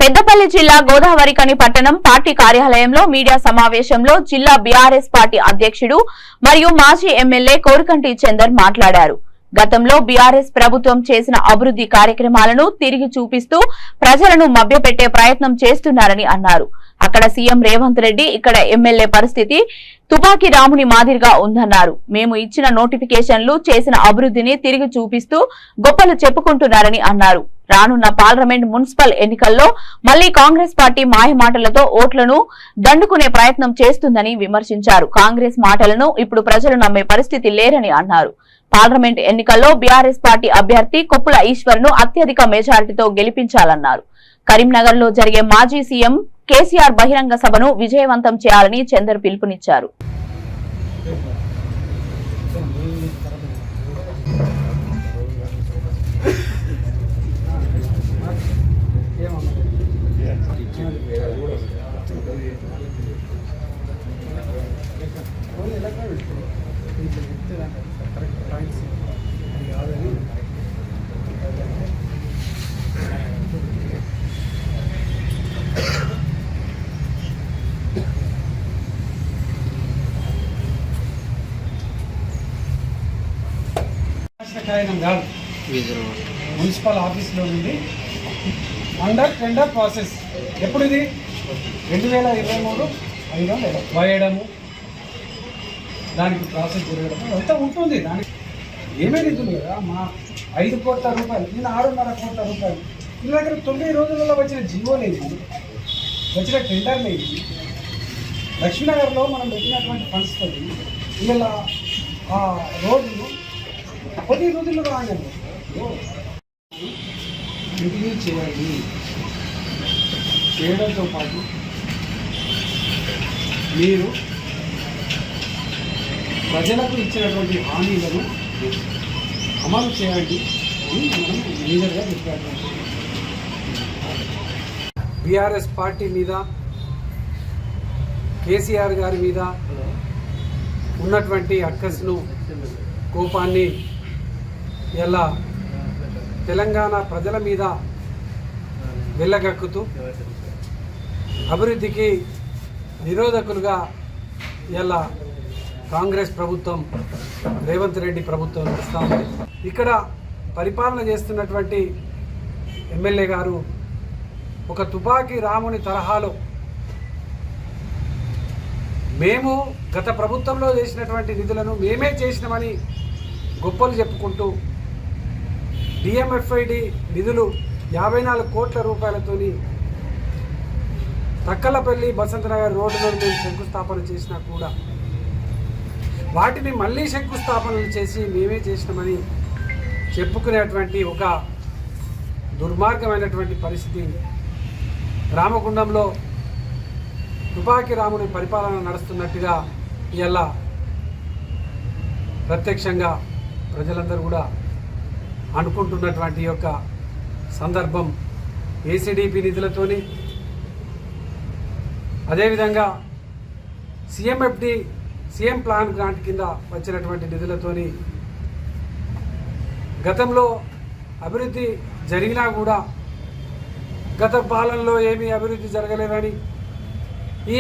పెద్దపల్లి జిల్లా గోదావరిఖని పట్టణం పార్టీ కార్యాలయంలో మీడియా సమావేశంలో జిల్లా బీఆర్ఎస్ పార్టీ అధ్యక్షుడు మరియు మాజీ ఎమ్మెల్యే కోరుకంటి చందర్ మాట్లాడారు. గతంలో బీఆర్ఎస్ ప్రభుత్వం చేసిన అభివృద్ధి కార్యక్రమాలను తిరిగి చూపిస్తూ ప్రజలను మభ్యపెట్టే ప్రయత్నం చేస్తున్నారని అన్నారు. అక్కడ సీఎం రేవంత్ రెడ్డి, ఇక్కడ ఎమ్మెల్యే పరిస్థితి తుపాకీ రాముని మాదిరిగా ఉందన్నారు. మేము ఇచ్చిన నోటిఫికేషన్లు, చేసిన అభివృద్ధిని తిరిగి చూపిస్తూ గొప్పలు చెప్పుకుంటున్నారని అన్నారు. రానున్న పార్లమెంట్, మున్సిపల్ ఎన్నికల్లో మళ్లీ కాంగ్రెస్ పార్టీ మాయమాటలతో ఓట్లను దండుకునే ప్రయత్నం చేస్తుందని విమర్శించారు. కాంగ్రెస్ మాటలను ఇప్పుడు ప్రజలు నమ్మే పరిస్థితి లేరని అన్నారు. పార్లమెంట్ ఎన్నికల్లో బీఆర్ఎస్ పార్టీ అభ్యర్థి కొప్పుల ఈశ్వర్ను అత్యధిక మెజారిటీతో గెలిపించాలన్నారు. కరీంనగర్ లో జరిగే మాజీ సీఎం కేసీఆర్ బహిరంగ సభను విజయవంతం చేయాలని చందర్ పిలుపునిచ్చారు. మున్సిపల్ ఆఫీస్లో నుండి అండర్ టెండర్ ప్రాసెస్ ఎప్పుడు ఇది 2023 వేయడము, దానికి ప్రాసెస్ జరగడం అంతా ఉంటుంది. దానికి ఏమీ నిధులు కదా, మా 5 కోట్ల రూపాయలు, నేను 6.5 కోట్ల రూపాయలు మీ దగ్గర 9 రోజులలో వచ్చిన జీవో లేదు, వచ్చిన టెండర్ లేదు. లక్ష్మీనగర్లో మనం పెట్టినటువంటి ఫండ్స్ తోటి ఇలా ఆ రోడ్లు కొద్ది రోజుల్లో రాగండి కంటిన్యూ చేయాలి. చేయడంతో పాటు మీరు ప్రజలకు ఇచ్చినటువంటి హామీలను అమలు చేయండి అని మనం మేజర్గా చెప్పారు. బీఆర్ఎస్ పార్టీ మీద, కేసీఆర్ గారి మీద ఉన్నటువంటి అక్కస్ను, కోపాన్ని ఇలా తెలంగాణ ప్రజల మీద వెళ్ళగక్కుతూ అభివృద్ధికి నిరోధకులుగా ఇలా కాంగ్రెస్ ప్రభుత్వం, రేవంత్ రెడ్డి ప్రభుత్వం నడుస్తూ ఉంది. ఇక్కడ పరిపాలన చేస్తున్నటువంటి ఎమ్మెల్యే గారు ఒక తుపాకీ రాముని తరహాలో మేము గత ప్రభుత్వంలో చేసినటువంటి నిధులను మేమే చేసినామని గొప్పలు చెప్పుకుంటూ డిఎంఎఫ్ఐడి నిధులు 54 కోట్ల రూపాయలతోని తక్కలపల్లి బసంతనగర్ రోడ్డులో మేము శంకుస్థాపన చేసినా కూడా వాటిని మళ్ళీ శంకుస్థాపనలు చేసి మేమే చేసినామని చెప్పుకునేటువంటి ఒక దుర్మార్గమైనటువంటి పరిస్థితి రామగుండంలో తుపాకీ రాముని పరిపాలన నడుస్తున్నట్టుగా ఇలా ప్రత్యక్షంగా ప్రజలందరూ కూడా అనుకుంటున్నటువంటి యొక్క సందర్భం ఏసీడీపీ నిధులతోని, అదేవిధంగా సీఎం ప్లాన్ గ్రాంట్ కింద వచ్చినటువంటి నిధులతోని గతంలో అభివృద్ధి జరిగినా కూడా గత పాలనలో ఏమీ అభివృద్ధి జరగలేదని ఈ